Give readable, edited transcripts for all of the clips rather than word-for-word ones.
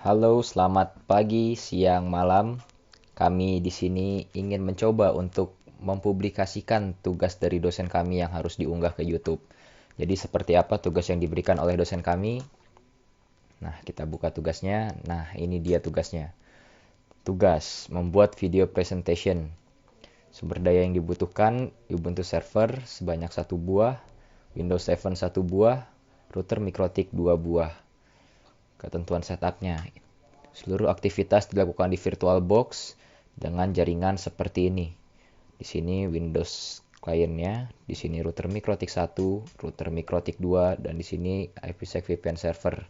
Halo, selamat pagi, siang, malam. Kami di sini ingin mencoba untuk mempublikasikan tugas dari dosen kami yang harus diunggah ke YouTube. Jadi seperti apa tugas yang diberikan oleh dosen kami? Nah, kita buka tugasnya. Nah, ini dia tugasnya. Tugas membuat video presentation. Sumber daya yang dibutuhkan Ubuntu server sebanyak satu buah, Windows 7 satu buah, router Mikrotik 2 buah. Ketentuan setupnya. Seluruh aktivitas dilakukan di VirtualBox dengan jaringan seperti ini. Di sini Windows kliennya, di sini router Mikrotik 1, router Mikrotik 2, dan di sini IPsec VPN server.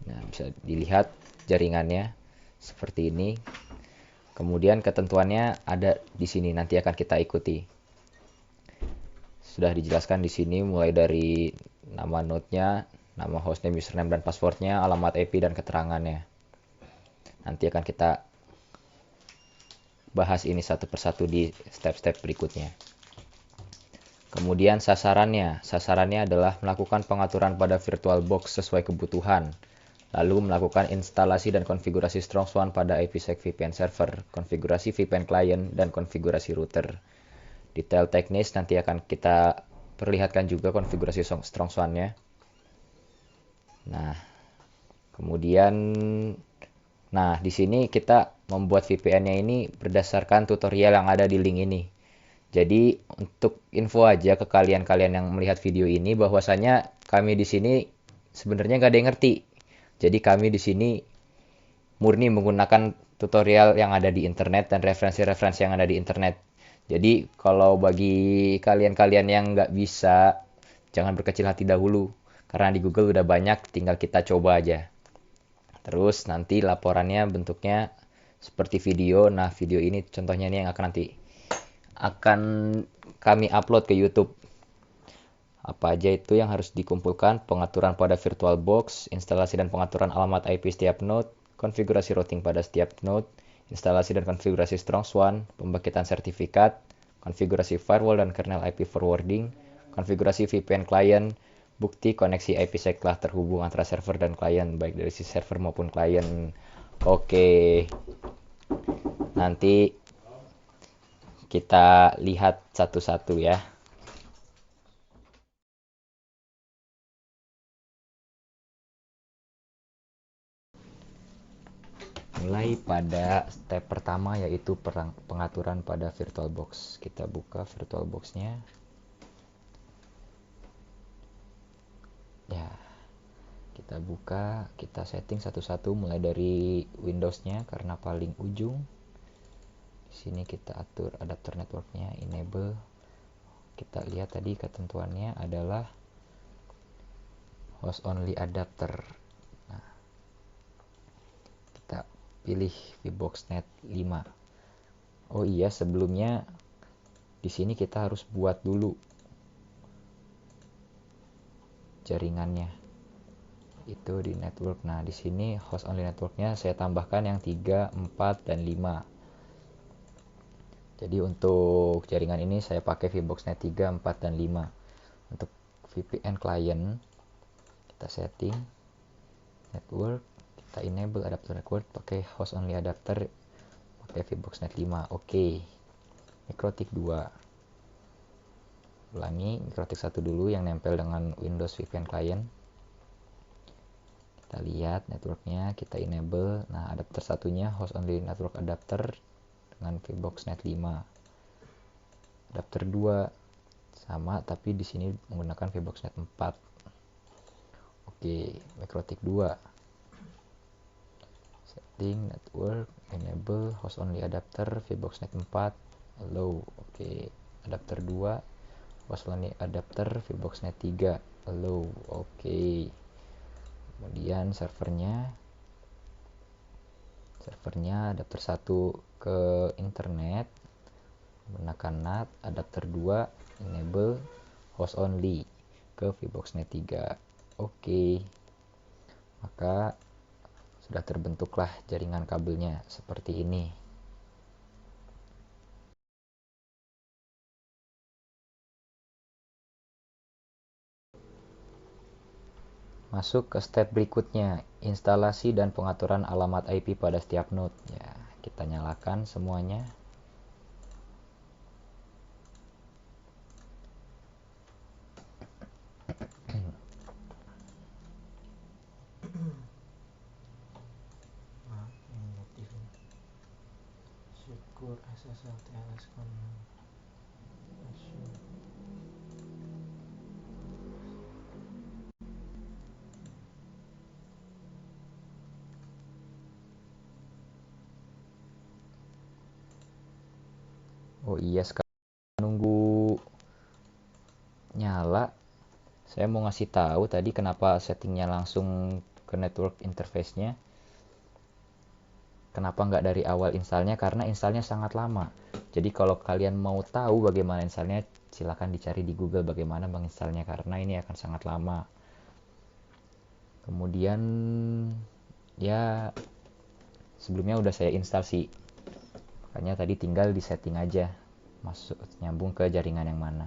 Nah, bisa dilihat jaringannya seperti ini. Kemudian ketentuannya ada di sini, nanti akan kita ikuti. Sudah dijelaskan di sini mulai dari nama node-nya, nama hostname, username, dan passwordnya, alamat IP, dan keterangannya. Nanti akan kita bahas ini satu persatu di step-step berikutnya. Kemudian sasarannya adalah melakukan pengaturan pada VirtualBox sesuai kebutuhan, lalu melakukan instalasi dan konfigurasi StrongSwan pada IPsec VPN server, konfigurasi VPN client, dan konfigurasi router. Detail teknis nanti akan kita perlihatkan juga konfigurasi StrongSwan-nya. Nah, kemudian di sini kita membuat VPN-nya ini berdasarkan tutorial yang ada di link ini. Jadi untuk info aja ke kalian-kalian yang melihat video ini bahwasanya kami di sini sebenarnya nggak ada yang ngerti. Jadi kami di sini murni menggunakan tutorial yang ada di internet dan referensi-referensi yang ada di internet. Jadi kalau bagi kalian-kalian yang nggak bisa, jangan berkecil hati dahulu. Karena di Google udah banyak, tinggal kita coba aja. Terus nanti laporannya bentuknya seperti video. Nah, video ini contohnya ini yang akan kami upload ke YouTube. Apa aja itu yang harus dikumpulkan? Pengaturan pada VirtualBox, instalasi dan pengaturan alamat IP setiap node, konfigurasi routing pada setiap node, instalasi dan konfigurasi StrongSwan, pembagian sertifikat, konfigurasi firewall dan kernel IP forwarding, konfigurasi VPN client, bukti koneksi IPsec telah terhubung antara server dan klien, baik dari si server maupun klien. Oke, nanti kita lihat satu-satu ya. Mulai pada step pertama yaitu pengaturan pada VirtualBox. Kita buka VirtualBox-nya. Ya, kita buka, kita setting satu-satu mulai dari Windows-nya karena paling ujung. Di sini kita atur adapter network-nya, enable. Kita lihat tadi ketentuannya adalah host only adapter. Nah, kita pilih VBoxnet 5. Oh iya, sebelumnya di sini kita harus buat dulu jaringannya itu di network. Nah, di sini host only networknya saya tambahkan yang 3, 4, dan 5. Jadi untuk jaringan ini saya pakai VBoxnet 3, 4, dan 5. Untuk VPN client kita setting network, kita enable adapter network pakai host only adapter pakai VBoxnet 5. Oke. Mikrotik 2. Ulangi, Mikrotik 1 dulu yang nempel dengan Windows VPN client. Kita lihat networknya, kita enable. Nah, adapter satunya host only network adapter dengan VBoxnet 5. Adapter 2 sama tapi di sini menggunakan VBoxnet 4. Oke, Mikrotik 2. Setting network, enable host only adapter VBoxnet 4. Allow. Oke, adapter 2 host only adapter VBoxnet 3. Allow. Oke. Kemudian servernya adapter 1 ke internet menggunakan NAT, adapter 2 enable host only ke VBoxnet 3. Oke. Maka sudah terbentuklah jaringan kabelnya seperti ini. Masuk ke step berikutnya, instalasi dan pengaturan alamat IP pada setiap node. Ya, kita nyalakan semuanya. Syukur SSL TLS Oh iya, sekarang nunggu nyala. Saya mau ngasih tahu tadi kenapa settingnya langsung ke network interface-nya. Kenapa nggak dari awal installnya? Karena installnya sangat lama. Jadi kalau kalian mau tahu bagaimana installnya, silahkan dicari di Google bagaimana menginstalnya karena ini akan sangat lama. Kemudian ya sebelumnya udah saya install sih. Makanya tadi tinggal di setting aja. Masuk nyambung ke jaringan yang mana.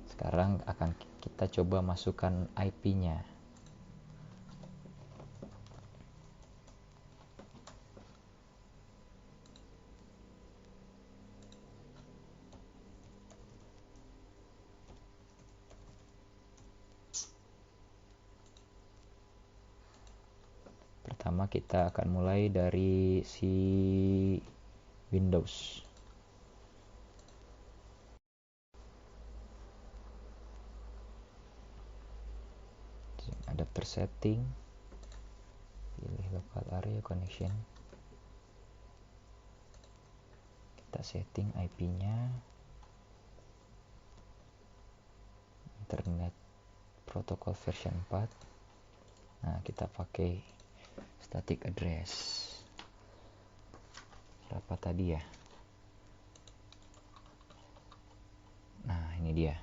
Sekarang akan kita coba masukkan IP-nya. Pertama kita akan mulai dari si Windows. Adapter setting, pilih local area connection, kita setting IP-nya, internet protocol version 4. Nah, kita pakai static address berapa tadi ya. Nah, ini dia.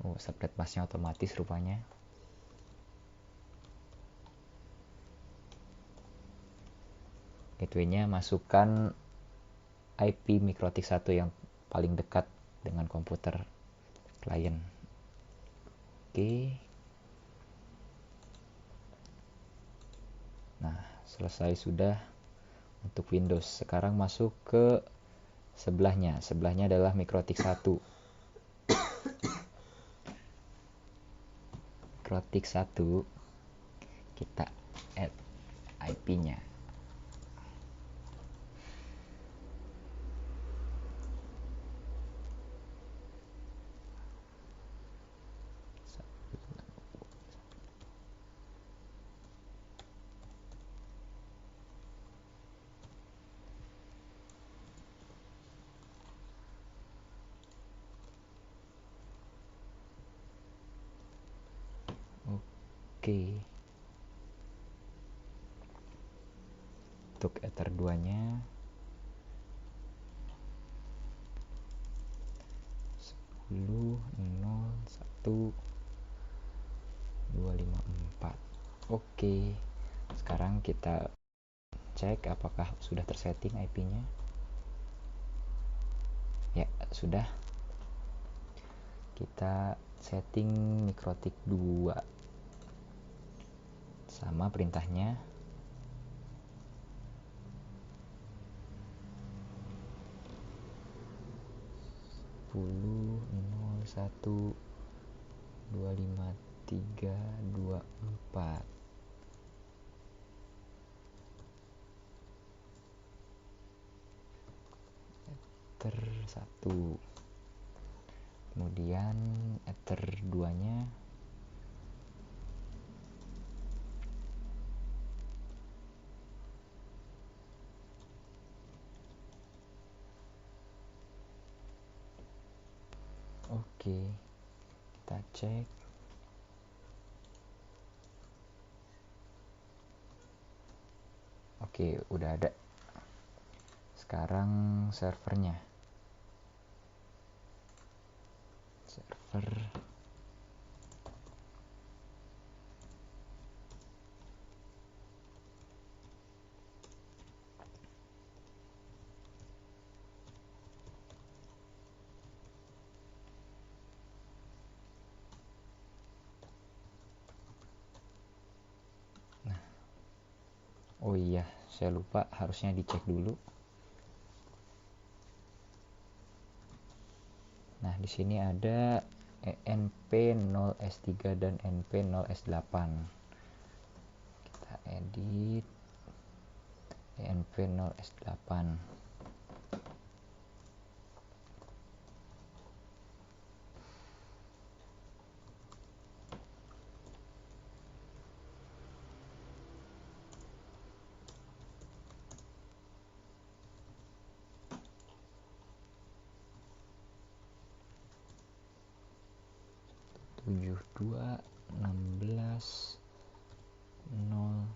Oh, subnet masknya otomatis rupanya. Gateway-nya masukkan IP MikroTik 1 yang paling dekat dengan komputer klien. Oke. Nah, selesai sudah untuk Windows. Sekarang masuk ke sebelahnya. Sebelahnya adalah MikroTik 1. MikroTik 1 kita add IP-nya. Oke. Untuk Ether 2-nya 10.01.254. Oke. Sekarang kita cek apakah sudah tersetting IP-nya. Ya, sudah. Kita setting MikroTik 2. Sama perintahnya. 10.01.253.24. Ether 1. Kemudian Ether 2-nya oke. Kita cek. Oke, udah ada. Sekarang servernya. Server Oh iya, saya lupa harusnya dicek dulu. Nah, di sini ada NP0S3 dan NP0S8. Kita edit NP0S8. Tujuh dua 16 0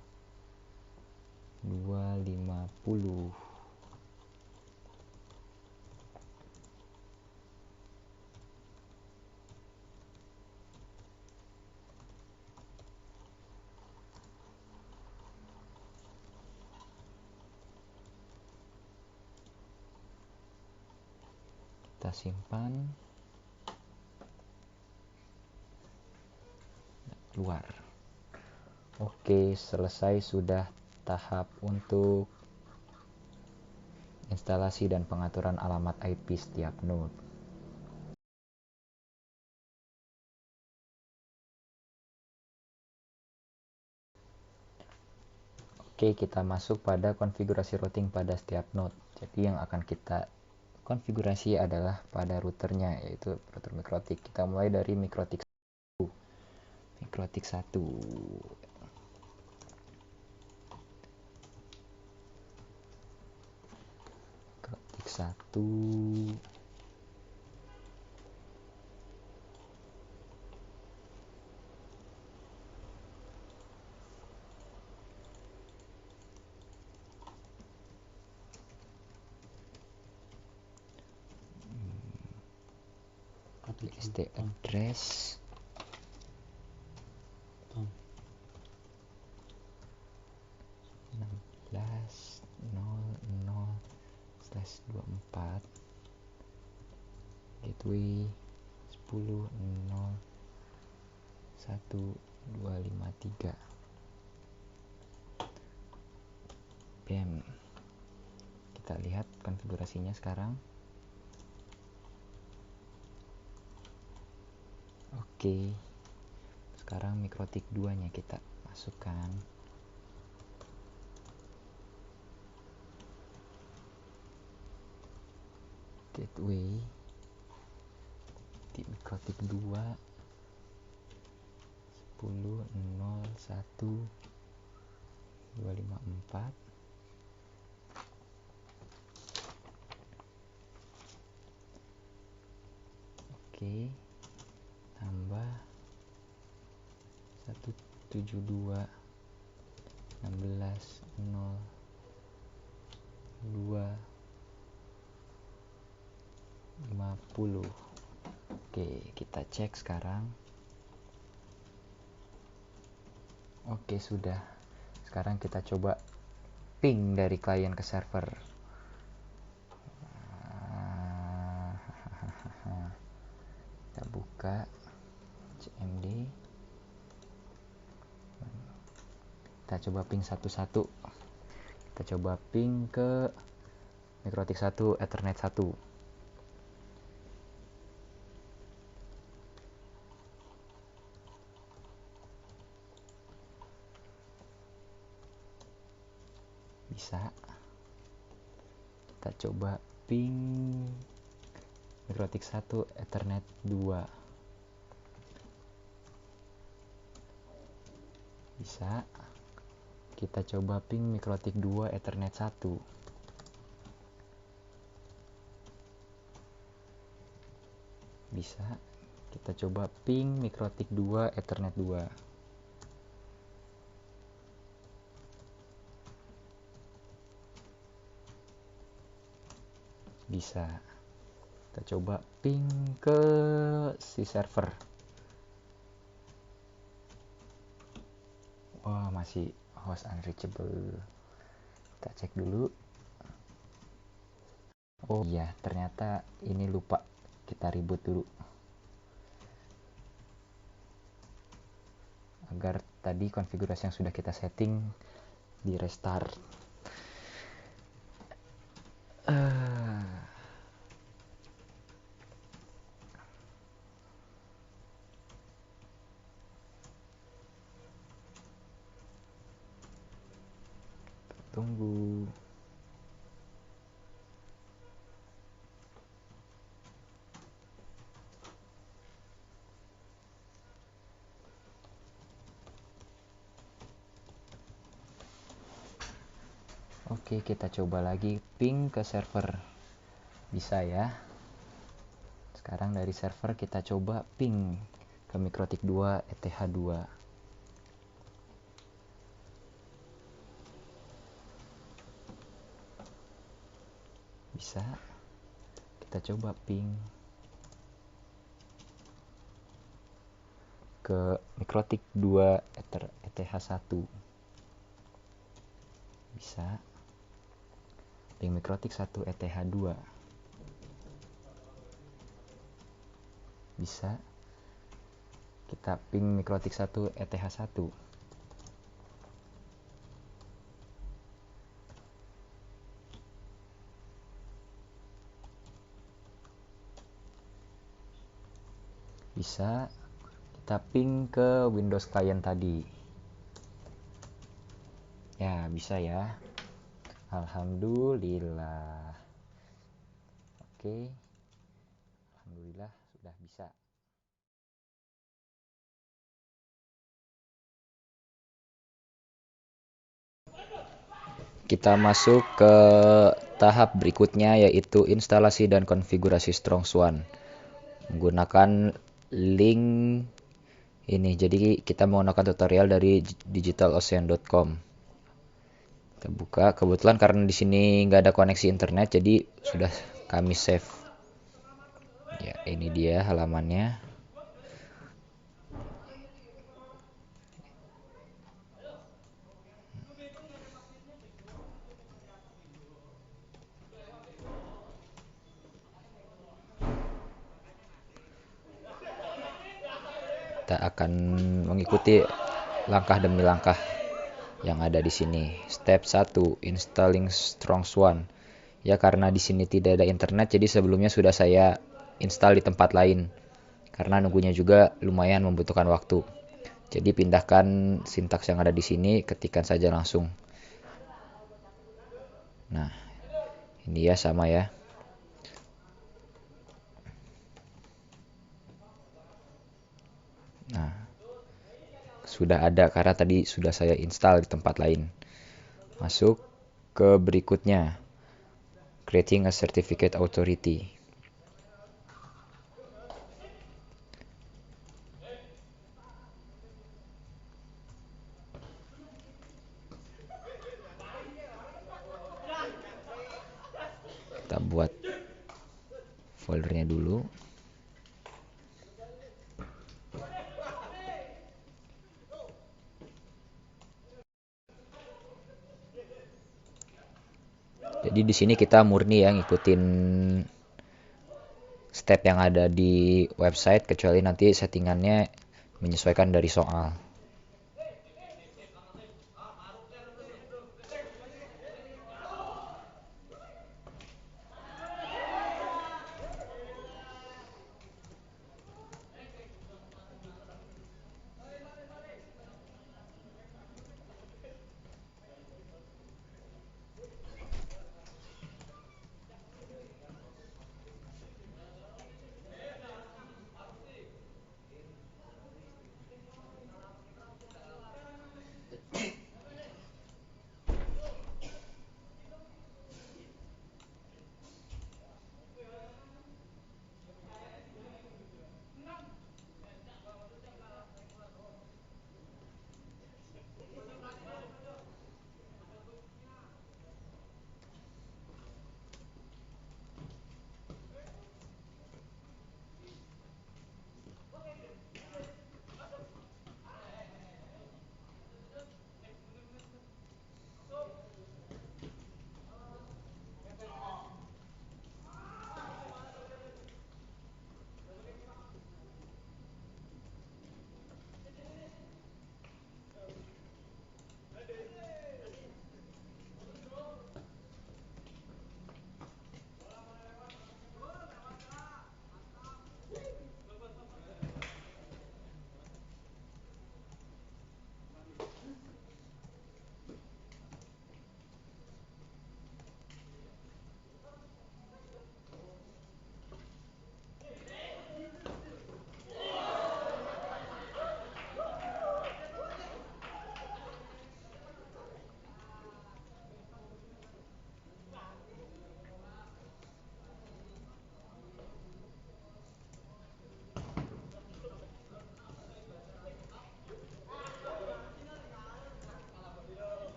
250. Kita simpan, keluar. Oke, selesai sudah tahap untuk instalasi dan pengaturan alamat IP setiap node. Oke, kita masuk pada konfigurasi routing pada setiap node. Jadi yang akan kita konfigurasi adalah pada routernya, yaitu router MikroTik. Kita mulai dari MikroTik 1. MikroTik 1. MikroTik 1. ST address 16.00/24 gateway 10.0.1.253 BAM. Kita lihat konfigurasinya sekarang. Oke, sekarang MikroTik 2 nya kita masukkan. Gateway di MikroTik 2 10.0.1.254. Oke, tambah 172.16.0.250. Oke, kita cek sekarang. Oke, sudah. Sekarang kita coba ping dari klien ke server. Kita buka CMD. Kita coba ping satu-satu. Kita coba ping ke MikroTik 1 Ethernet 1. Bisa. Kita coba ping MikroTik 1 Ethernet 2. Bisa. Kita coba ping MikroTik 2 Ethernet 1. Bisa. Kita coba ping MikroTik 2 Ethernet 2. Bisa. Kita coba ping ke si server. Wah, masih host unreachable. Kita cek dulu. Oh iya, ternyata ini lupa. Kita reboot dulu. Agar tadi konfigurasi yang sudah kita setting di restart. Ah, tunggu. Oke, kita coba lagi ping ke server. Bisa ya. Sekarang dari server kita coba ping ke Mikrotik 2 ETH2. Bisa. Kita coba ping ke Mikrotik 2 ETH1. Bisa. Ping Mikrotik 1 ETH2. Bisa. Kita ping Mikrotik 1 ETH1. Bisa. Kita ping ke Windows client tadi. Ya, bisa ya. Alhamdulillah. Oke. Alhamdulillah sudah bisa. Kita masuk ke tahap berikutnya, yaitu instalasi dan konfigurasi StrongSwan menggunakan link ini. Jadi kita menggunakan tutorial dari digitalocean.com. Kita buka. Kebetulan karena di sini nggak ada koneksi internet, jadi sudah kami save. Ya, ini dia halamannya. Kita akan mengikuti langkah demi langkah yang ada di sini. Step 1, installing StrongSwan. Ya, karena di sini tidak ada internet, jadi sebelumnya sudah saya install di tempat lain. Karena nunggunya juga lumayan membutuhkan waktu. Jadi pindahkan sintaks yang ada di sini, ketikkan saja langsung. Nah, ini ya sama ya. Nah, sudah ada karena tadi sudah saya install di tempat lain. Masuk ke berikutnya. Creating a certificate authority. Kita buat foldernya dulu. Jadi di sini kita murni ya ngikutin step yang ada di website, kecuali nanti settingannya menyesuaikan dari soal.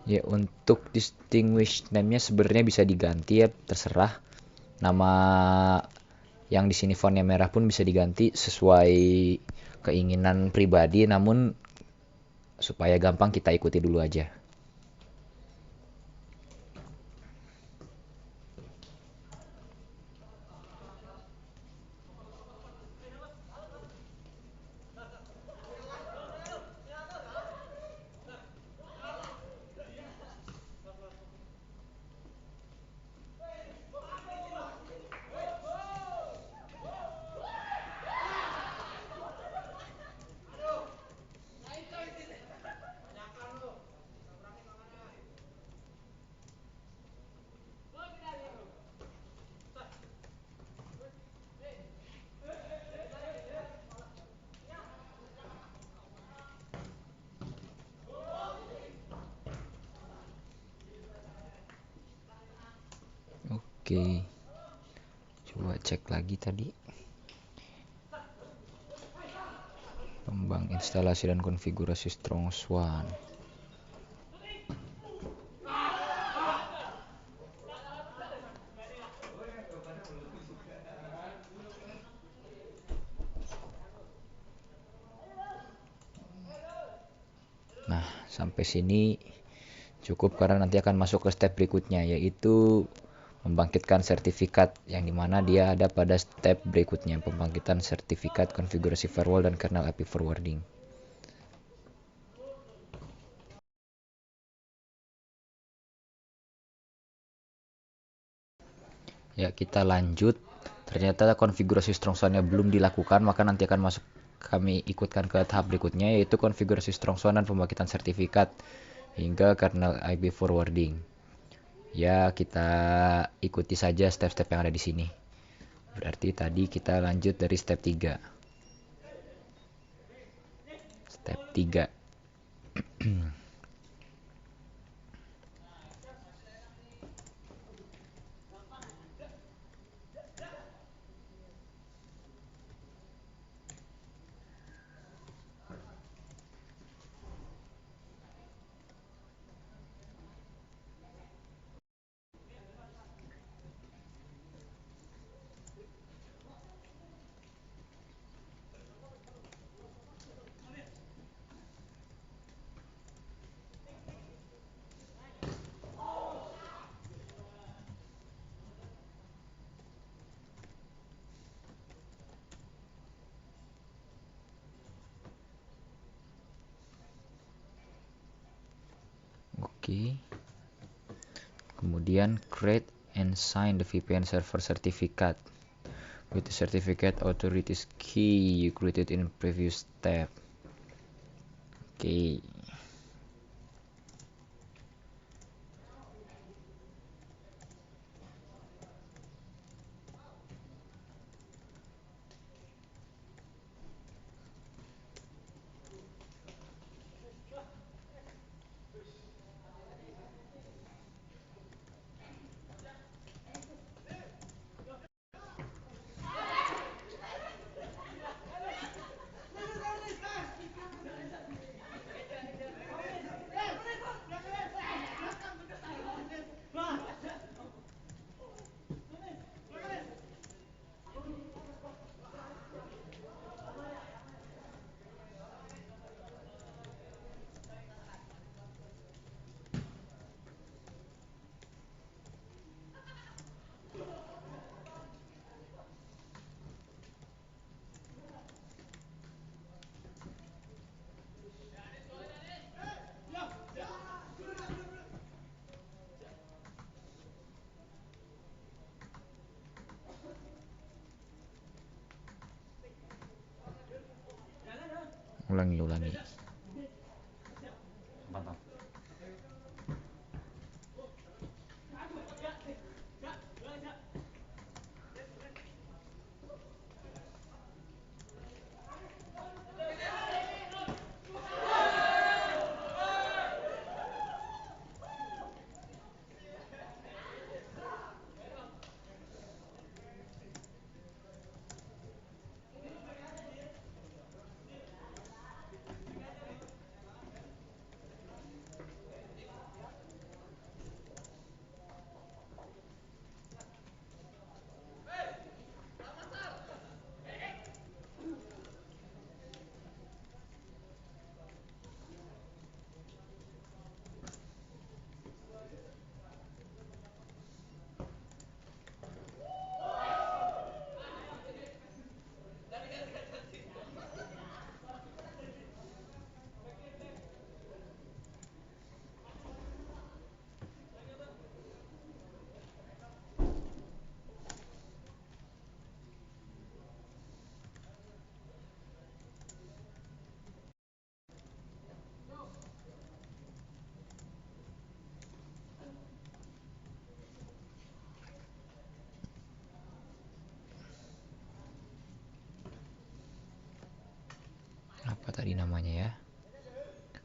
Ya, untuk distinguish name-nya sebenarnya bisa diganti ya, terserah. Nama yang di sini fontnya merah pun bisa diganti sesuai keinginan pribadi, namun supaya gampang kita ikuti dulu aja. Oke, coba cek lagi tadi. Kembang instalasi dan konfigurasi Strong Swan. Nah, sampai sini cukup karena nanti akan masuk ke step berikutnya, yaitu membangkitkan sertifikat, yang dimana dia ada pada step berikutnya, pembangkitan sertifikat konfigurasi firewall dan kernel IP forwarding. Ya, kita lanjut. Ternyata konfigurasi Strong Swan-nya belum dilakukan, maka nanti akan masuk, kami ikutkan ke tahap berikutnya, yaitu konfigurasi Strong Swan dan pembangkitan sertifikat hingga kernel IP forwarding. Ya, kita ikuti saja step-step yang ada di sini. Berarti tadi kita lanjut dari step 3. Step 3. Oke. Kemudian create and sign the VPN server certificate with the certificate authorities key you created in previous step. Oke. Ulangi.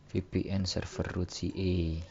VPN server root CA.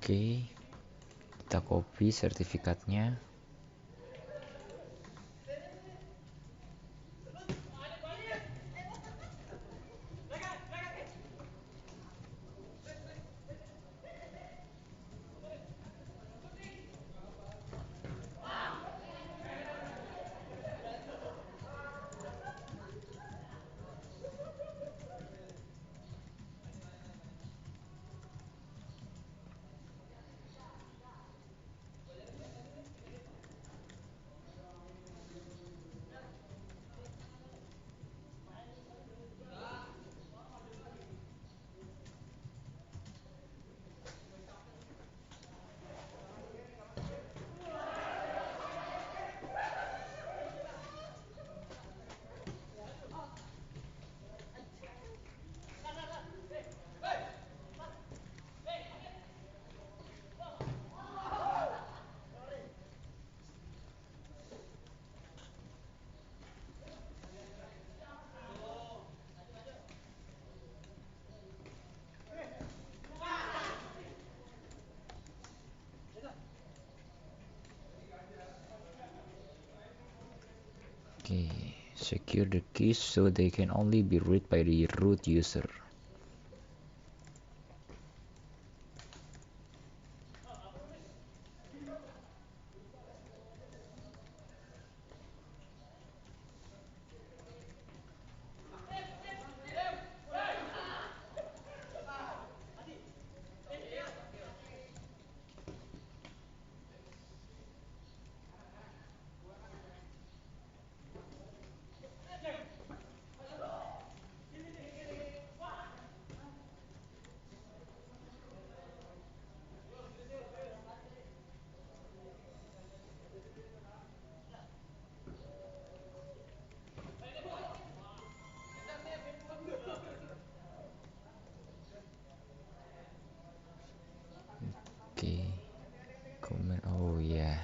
Oke, kita copy sertifikatnya. Oke, secure the keys so they can only be read by the root user. Oke, comment. Oh ya.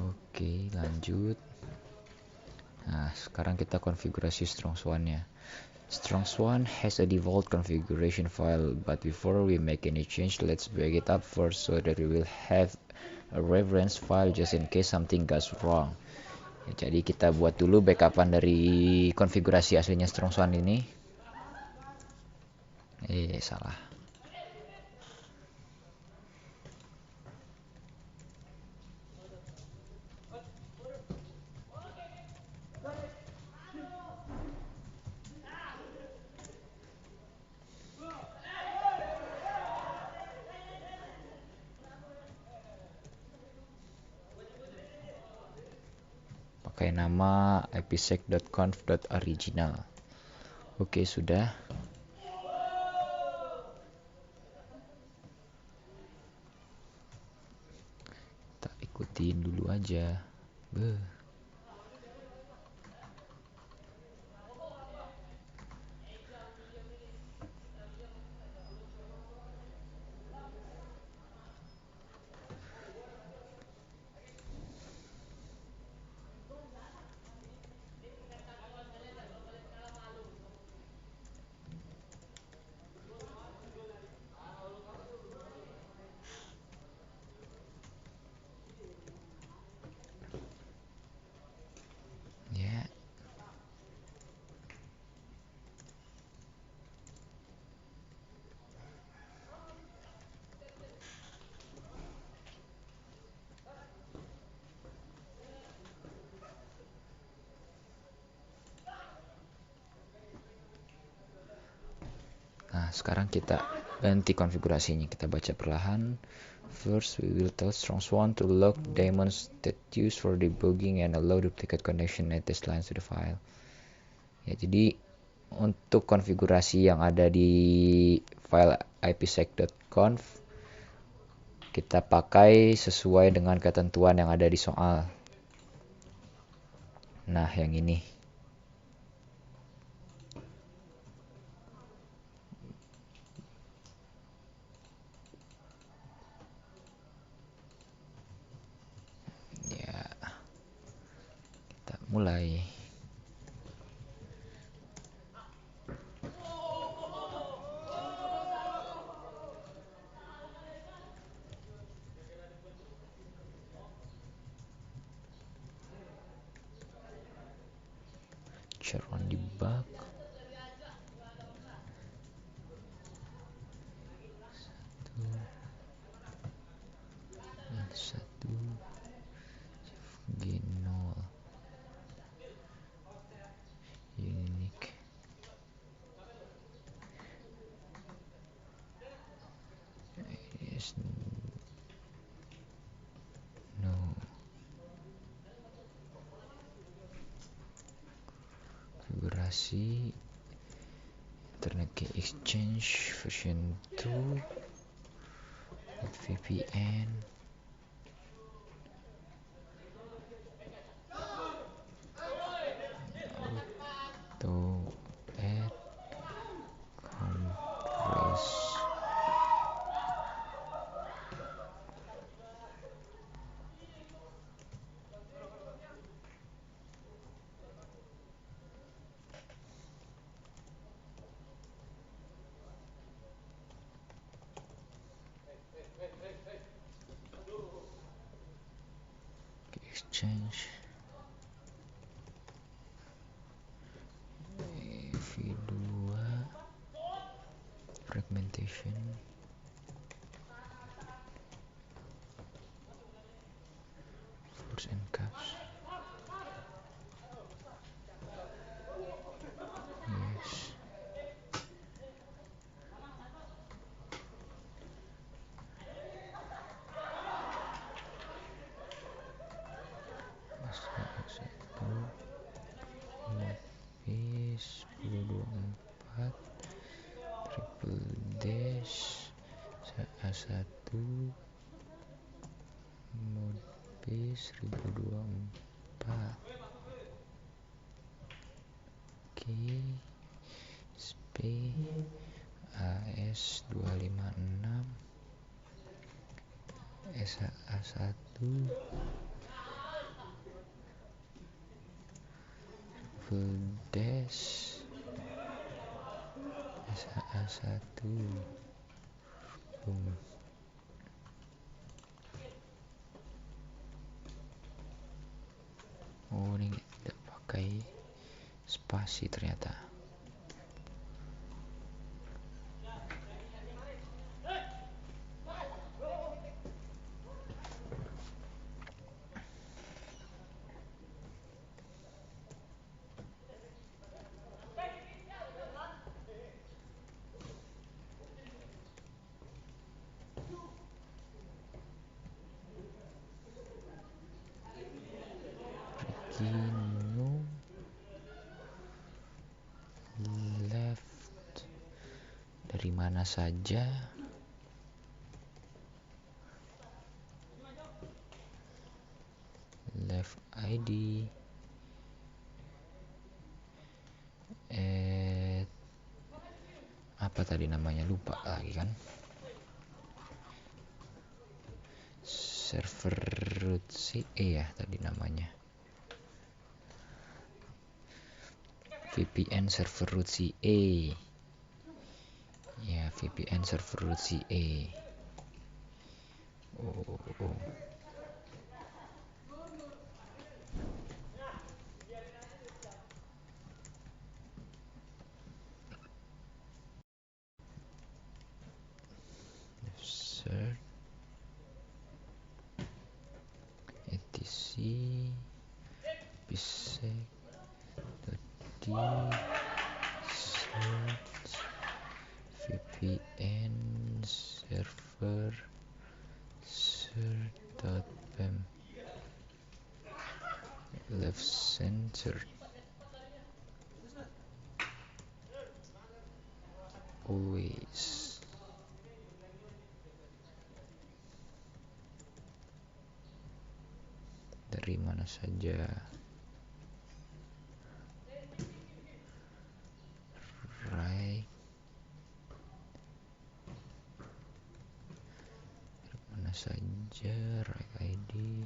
Oke, lanjut. Nah, sekarang kita konfigurasi strong swan-nya. Strong swan has a default configuration file, but before we make any change, let's back it up first so that we will have a reference file just in case something goes wrong. Ya, jadi kita buat dulu backupan dari konfigurasi aslinya strong swan ini. Salah. Pakai nama ipsec.conf.original. Oke, sudah. Kita ikutin dulu aja. sekarang kita ganti konfigurasinya. Kita baca perlahan. First, we will tell StrongSwan to lock daemons that used for debugging and allow duplicate connection at this lines to the file. Ya, jadi untuk konfigurasi yang ada di file ipsec.conf kita pakai sesuai dengan ketentuan yang ada di soal. Nah, yang ini. Ya, kita mulai. Run debug. Satu G0 unique. Yes, no. Konfigurasi Internet Key Exchange version 2 with VPN. Auto add compress. Exchange v2 fragmentation force and caps. Yes. Satu lapis 1024 triple dash SA1 mode base 1024 oke SP AS 256 SA1 full dash SA1 boom. Oh, ini tidak pakai spasi ternyata. Gino left dari mana saja. Left ID apa tadi namanya, lupa lagi kan. Server root CE ya tadi namanya. VPN server root CE. Ya, VPN server root CE. Oh. Search etc ipsec.d search vpn server ser.pem left center always. Dari mana saja, right, dari mana saja, right ID,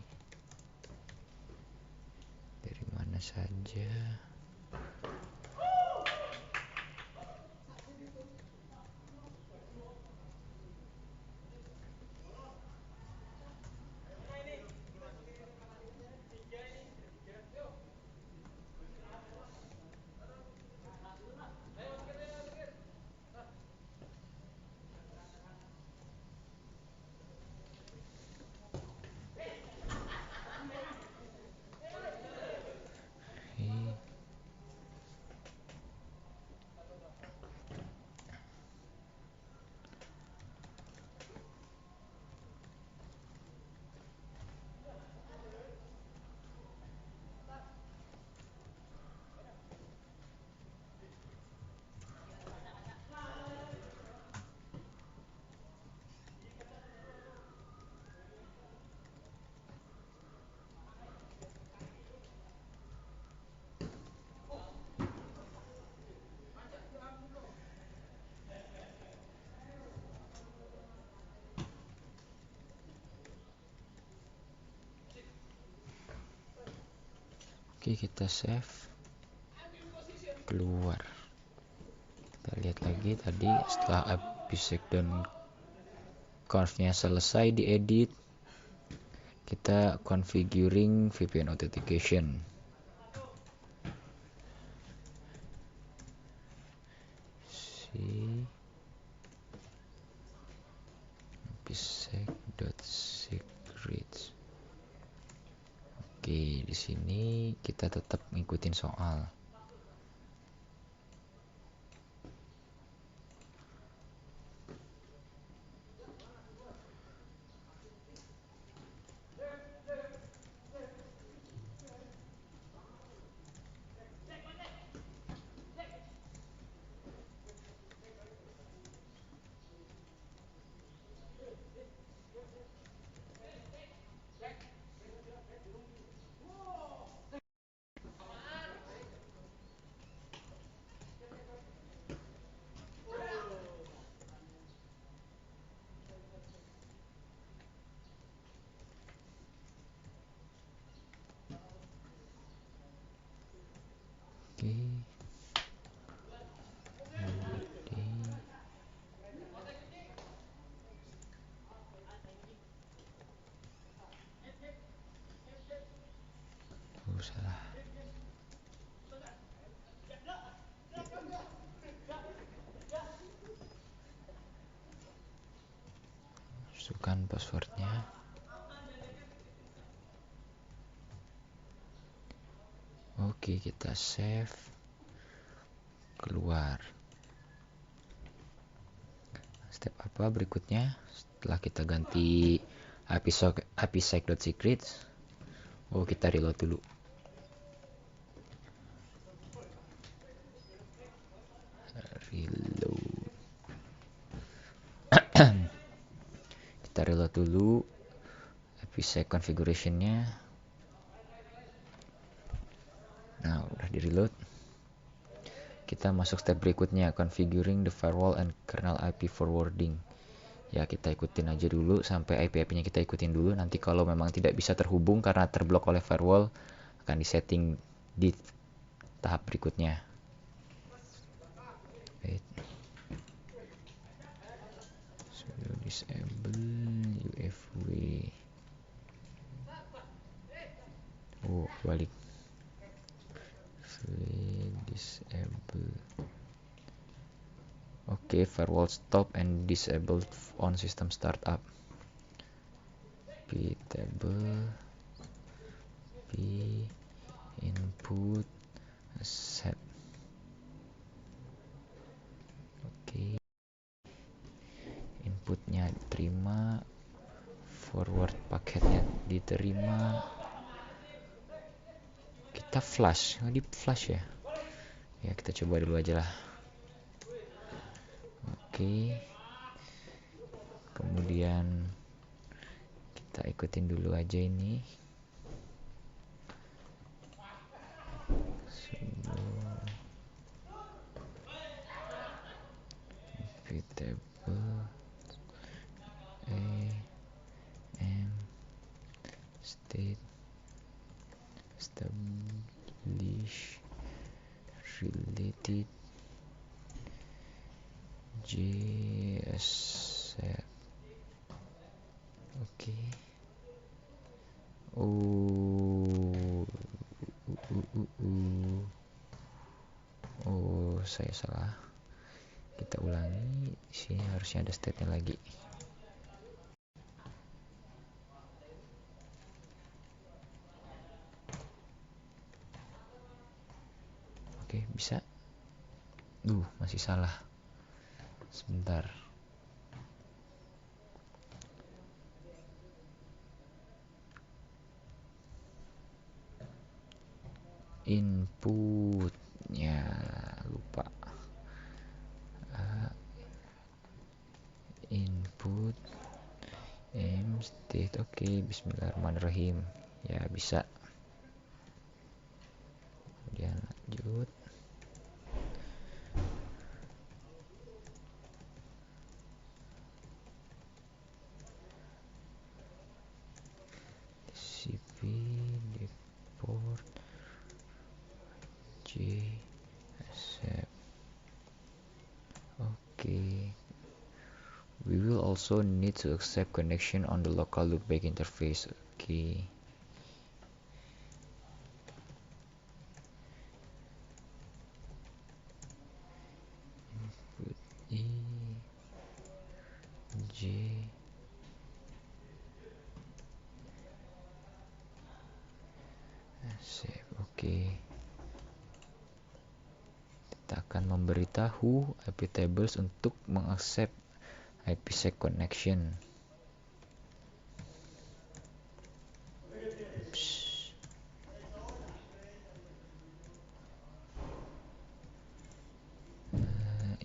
dari mana saja. Oke, kita save, keluar. Kita lihat lagi tadi setelah APSec dan confnya selesai diedit, kita configuring VPN authentication. apsec.secrets. Oke, di sini kita tetap ngikutin soal. Oke. Salah. Masukkan passwordnya. Oke, kita save, keluar. Step apa berikutnya setelah kita ganti apsec.secrets? Oh, kita reload dulu. Kita reload dulu apsec configuration-nya. Nah, udah di reload. Kita masuk step berikutnya, configuring the firewall and kernel IP forwarding. Ya, kita ikutin aja dulu sampai IP-nya kita ikutin dulu. Nanti kalau memang tidak bisa terhubung karena terblok oleh firewall, akan disetting di tahap berikutnya. Wait. So, disable UFW. Oh, balik. Disable. Oke, firewall stop and disable on system startup. P table, P input, set. Oke, inputnya diterima, forward paketnya diterima. Kita flash, di flash ya. Ya kita coba dulu aja lah. Oke. Kemudian kita ikutin dulu aja ini. Table am state establish related JS. Oke. Saya salah. Kita ulangi. Sini harusnya ada state-nya lagi. Oke, bisa. Masih salah. Sebentar. Inputnya lupa. Input state. Oke, bismillahirrahmanirrahim. Ya, bisa. Kemudian lanjut. TCP deport JSF. Okay. We will also need to accept connection on the local loopback interface. Okay. Input J save. Oke. Kita akan memberitahu IP tables untuk mengaccept IPsec connection.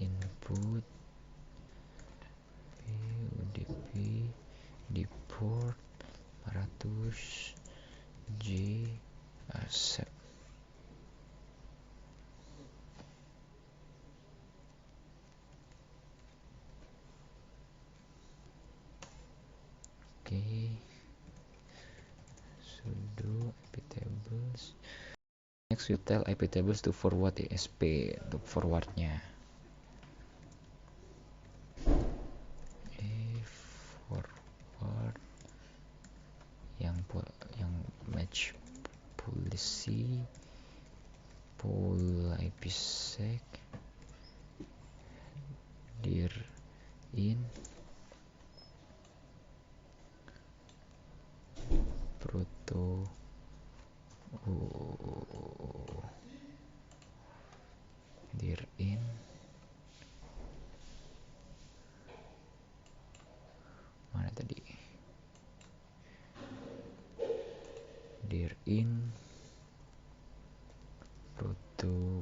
Input UDP di port 400 J accept. Okay. Sudo iptables. Next we tell iptables to forward ESP untuk forwardnya. Forward yang match policy pool IPsec dir in proto dir in mana tadi, dir in proto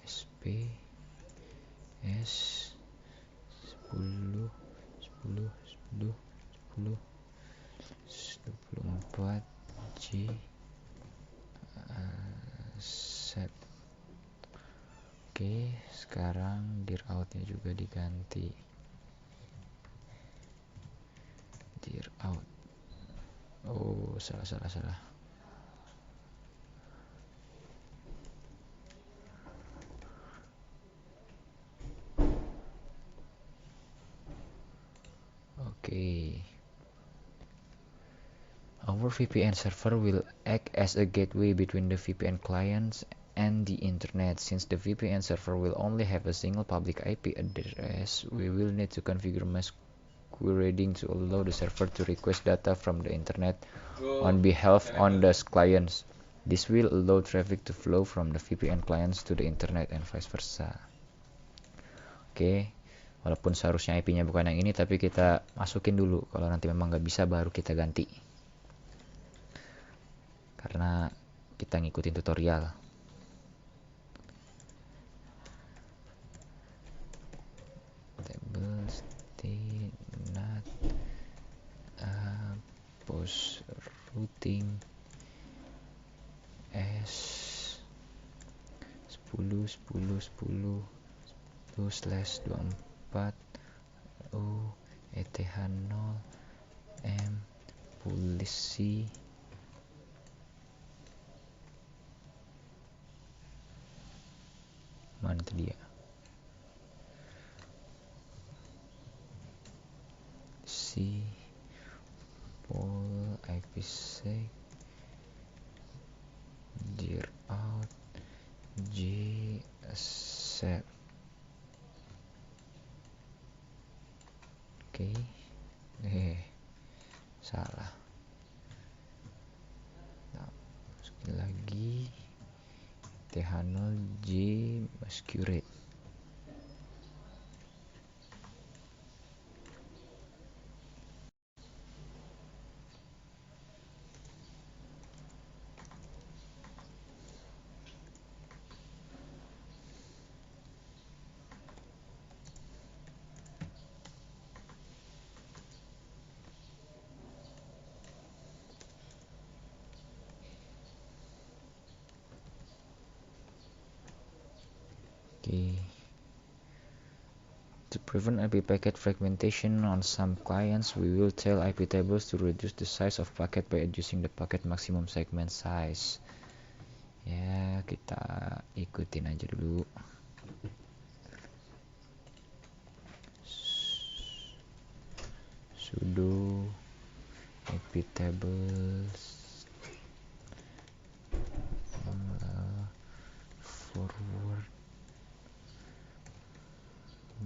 sp s 10 24 J set. Oke, sekarang dir outnya juga diganti. Dir out. Salah. Oke. Our VPN server will act as a gateway between the VPN clients and the internet. Since the VPN server will only have a single public IP address, we will need to configure masquerading to allow the server to request data from the internet on behalf on the clients. This will allow traffic to flow from the VPN clients to the internet and vice versa. Oke. Walaupun seharusnya IP-nya bukan yang ini, tapi kita masukin dulu. Kalau nanti memang nggak bisa, baru kita ganti. Karena kita ngikutin tutorial. Table state not post routing s 10 10 10 /24 o eth 0 m policy mana tuh dia si pol IPsec dir out j set. Oke. Salah. Nah, masukin lagi th0 j masquerade. Okay. To prevent IP packet fragmentation on some clients, we will tell IP tables to reduce the size of packet by adjusting the packet maximum segment size. Ya, kita ikutin aja dulu. Sudo IP tables forward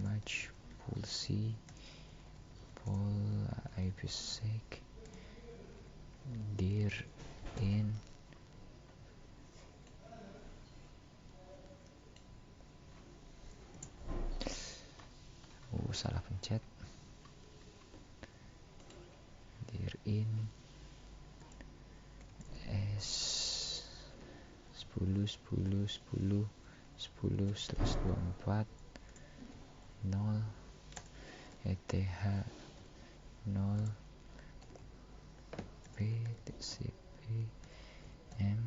match policy pol IPsec dir in salah pencet dir in s 10 10 10 10/24 0 eth 0 p tcp m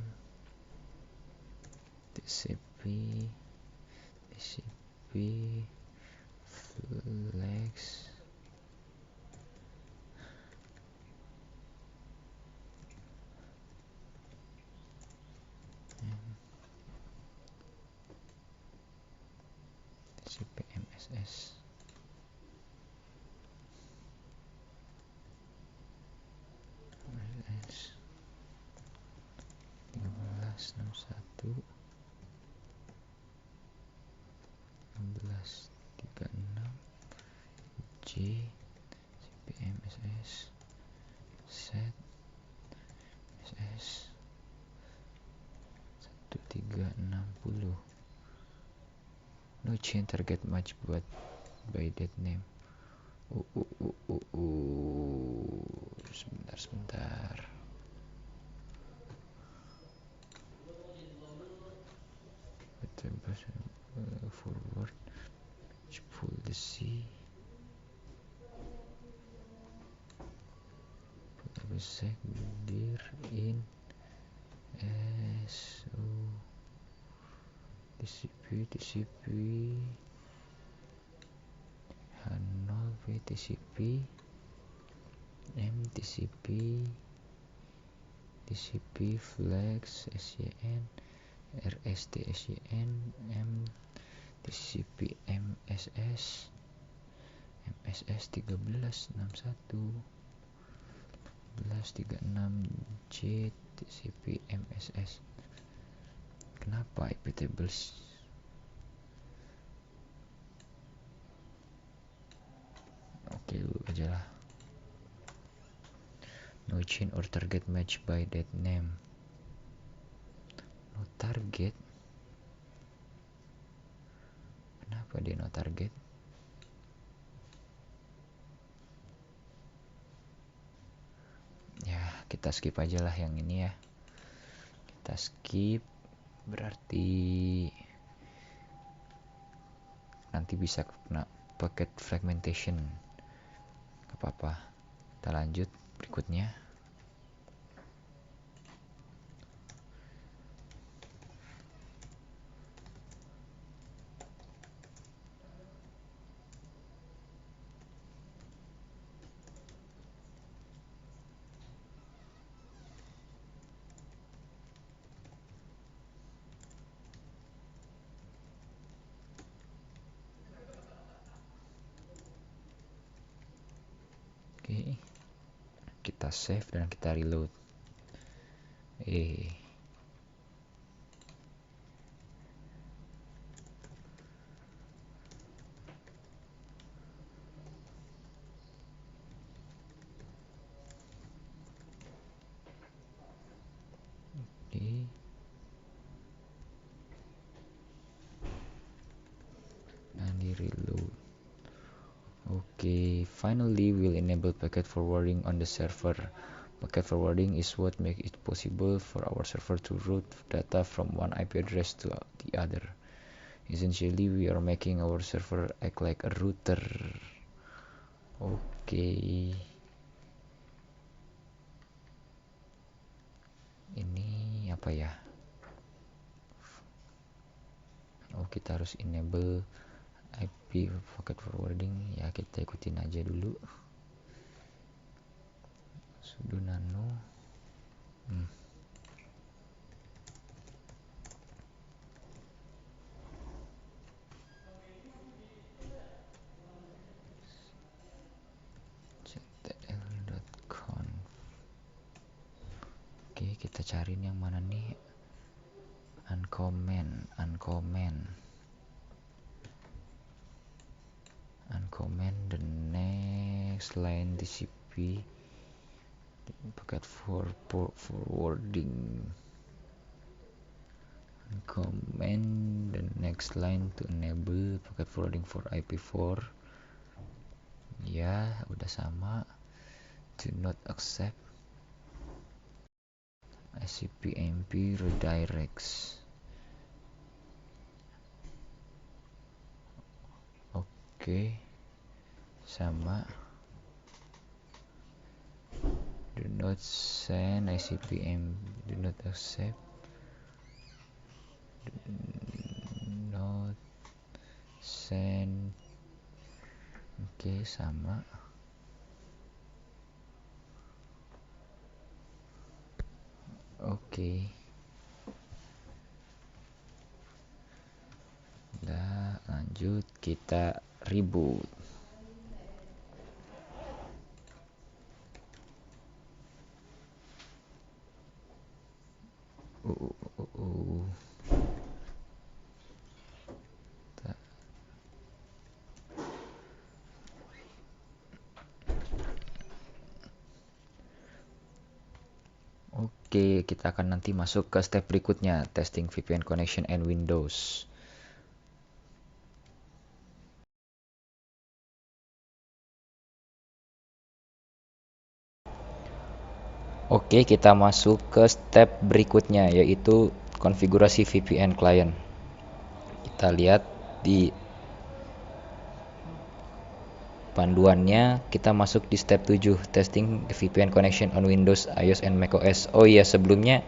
tcp flex tcp mss ms 1361 1636 j cpmss set ss 1360 no change target match buat by that name. Sebentar. Forward pull the C IPsec dir in so tcp h0 p tcp m tcp flex syn rst syn m tcp mss 1361 1136 j tcp mss. Kenapa IP tables? Oke, dulu aja lah. No change or target match by that name. No target. Kenapa dia no target? kita skip aja lah yang ini ya. Kita skip, berarti nanti bisa kena packet fragmentation. Gak apa-apa, kita lanjut berikutnya. Oke, kita save dan kita reload. Dan di reload. Okay, finally we'll enable packet forwarding on the server. Packet forwarding is what makes it possible for our server to route data from one IP address to the other. Essentially, we are making our server act like a router. Okay. Ini apa ya? Oh, kita harus enable IP packet forwarding. Ya, kita ikutin aja dulu. Sudo nano. ctl.conf. Oke, kita cariin yang mana nih? Uncomment, the next line TCP packet for forwarding. Uncomment the next line to enable packet forwarding for IP4. Ya, udah sama. Do not accept ICP-MP redirects. Oke, sama. Do not send ICP-MP. Do not accept. Do not send. Oke, sama. Oke. Udah, lanjut, kita reboot. Oke, kita akan nanti masuk ke step berikutnya, testing VPN connection and Windows. Oke, kita masuk ke step berikutnya, yaitu konfigurasi VPN client. Kita lihat di panduannya, kita masuk di step 7, testing VPN connection on Windows, iOS, and macOS. Oh iya, sebelumnya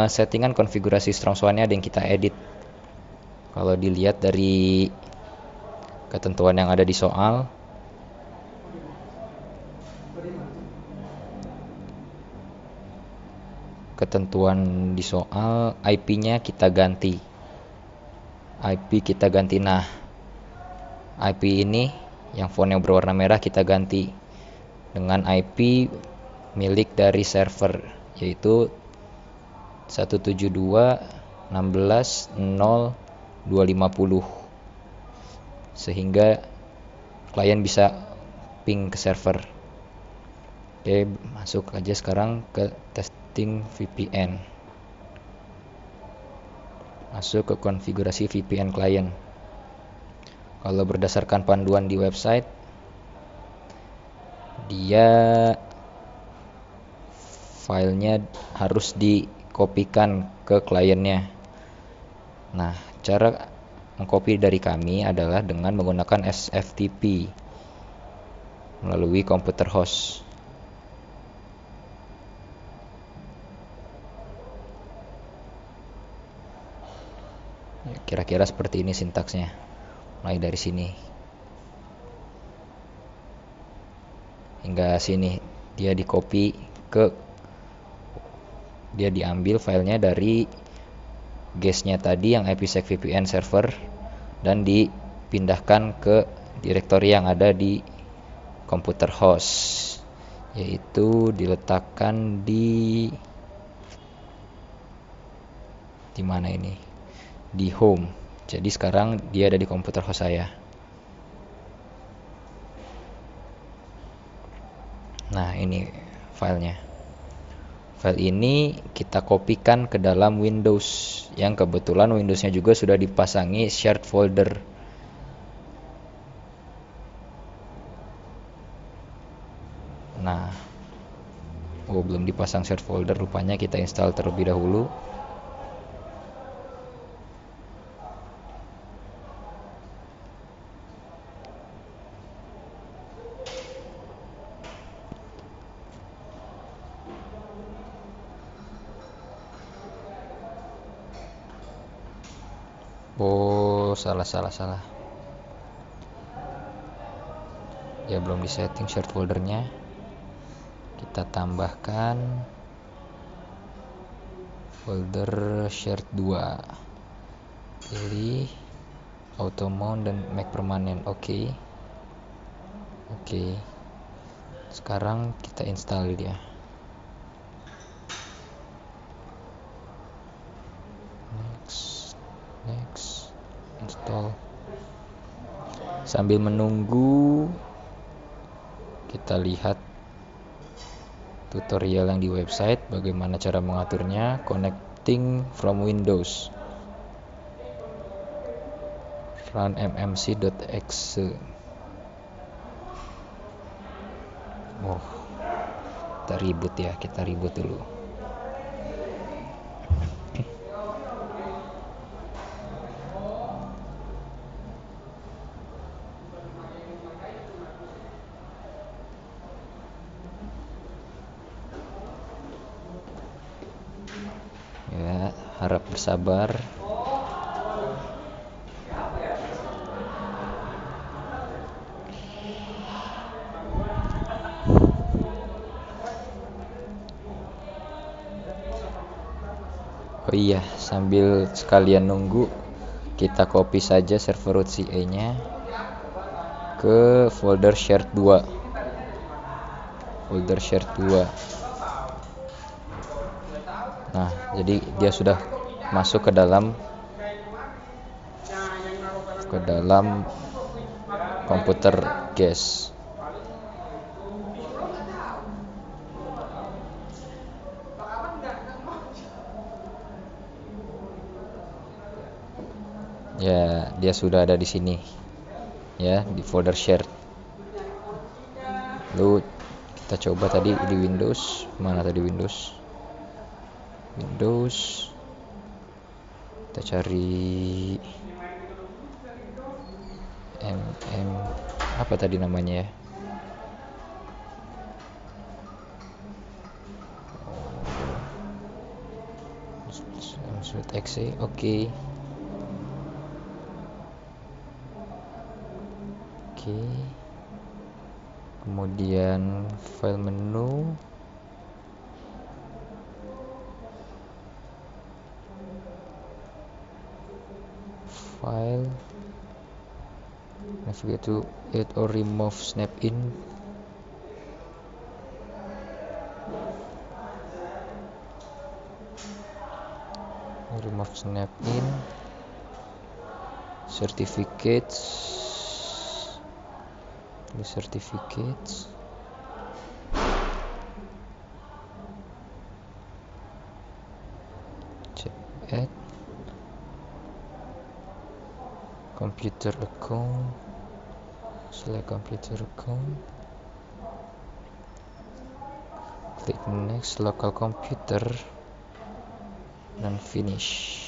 settingan konfigurasi strong swan-nya ada yang kita edit. Kalau dilihat dari ketentuan yang ada di soal, IP-nya kita ganti. Nah, IP ini yang font yang berwarna merah kita ganti dengan IP milik dari server, yaitu 172.16.0.250, sehingga klien bisa ping ke server. Oke, masuk aja sekarang ke testing VPN. Masuk ke konfigurasi VPN client. Kalau berdasarkan panduan di website, dia filenya harus dikopikan ke kliennya. Nah, cara mengcopy dari kami adalah dengan menggunakan SFTP melalui komputer host. Ya, kira-kira seperti ini sintaksnya. Mulai dari sini hingga sini, dia diambil filenya dari guestnya tadi yang IPsec VPN server dan dipindahkan ke direktori yang ada di komputer host, yaitu diletakkan di mana ini, di home. Jadi sekarang dia ada di komputer host saya. Nah, ini filenya. File ini kita kopikan ke dalam Windows, yang kebetulan Windowsnya juga sudah dipasangi shared folder. Nah, belum dipasang shared folder, rupanya kita install terlebih dahulu. Salah. Ya, belum disetting shared foldernya. Kita tambahkan folder shared 2. Pilih auto mount dan make permanen. Oke. Sekarang kita install dia. Next. Install. Sambil menunggu, kita lihat tutorial yang di website bagaimana cara mengaturnya. Connecting from Windows, run mmc.exe. Kita reboot dulu. Ya, harap bersabar. Oh iya, sambil sekalian nunggu, kita copy saja server root CA-nya ke folder shared 2. Nah, jadi dia sudah masuk ke dalam komputer guest. Ya, dia sudah ada di sini. Ya, di folder shared. Lalu kita coba tadi di Windows. Mana tadi Windows? Kita cari apa tadi namanya ya? .exe. Oke. Kemudian file menu, file, navigate to add or remove snap-in. Certificates, add computer account, select computer account. klik next local computer dan finish.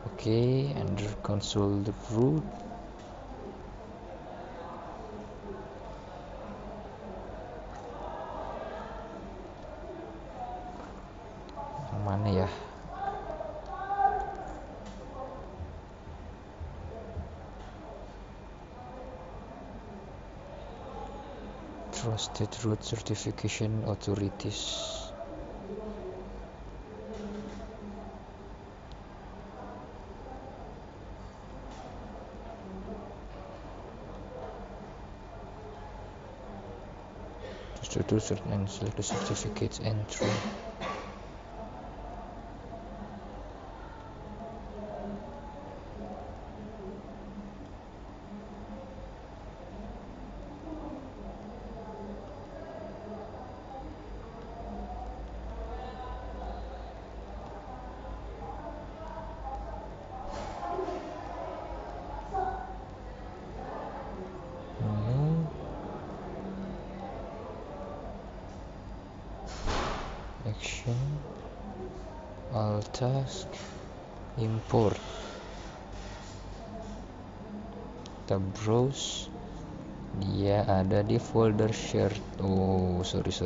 Oke, under console root. Yang mana ya? Trusted root certification authorities. To certain and select the certificates entry. Action, all task, import. Kita browse, dia ada di folder share. Oh, sorry.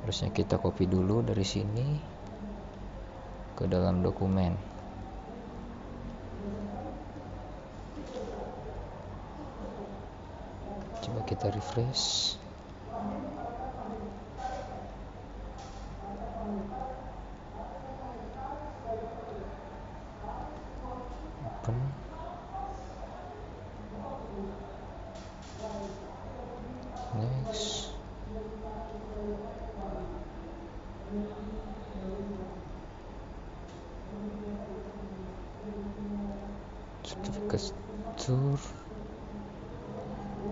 Harusnya kita copy dulu dari sini ke dalam dokumen. Coba kita refresh. Open. Next. Certificate tour.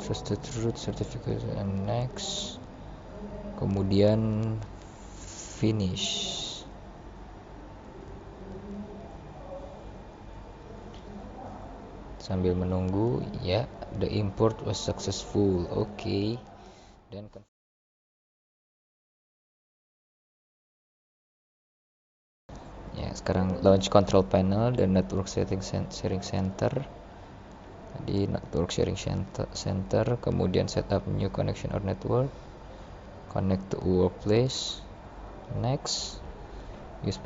Trusted root certificate and next. Kemudian finish. Sambil menunggu, ya, the import was successful. Oke. Dan ya, sekarang launch control panel dan network sharing center. Di network sharing center, kemudian setup new connection or network, connect to workplace, next, use.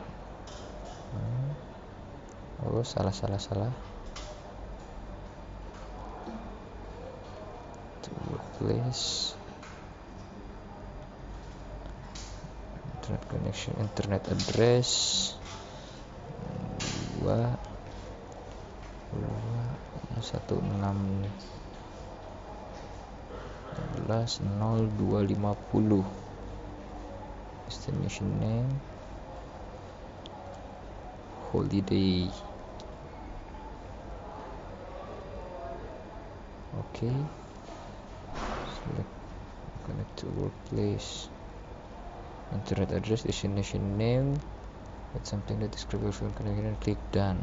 Oh, salah. To workplace, internet connection, internet address 2.16.11.0250. Destination name holiday. Oke. Select connect to workplace, internet address, destination name, add something that describes your connection, click done.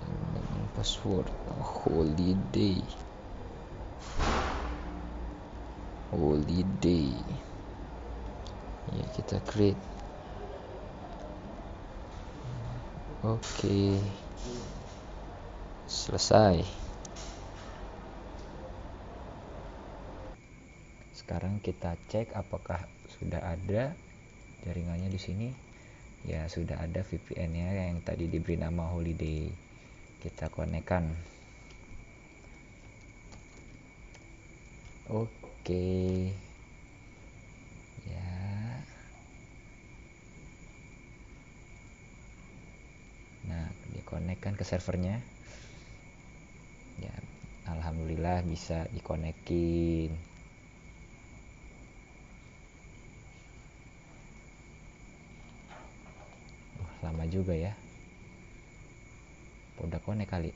And password holiday. Ya, kita create. Oke. Selesai. Sekarang kita cek apakah sudah ada jaringannya di sini. Ya, sudah ada VPN-nya yang tadi diberi nama holiday. Kita konekkan. Oke. Ya. Nah, dikonekkan ke servernya. Ya, alhamdulillah bisa dikonekin. Lama juga ya. Udah konek kali.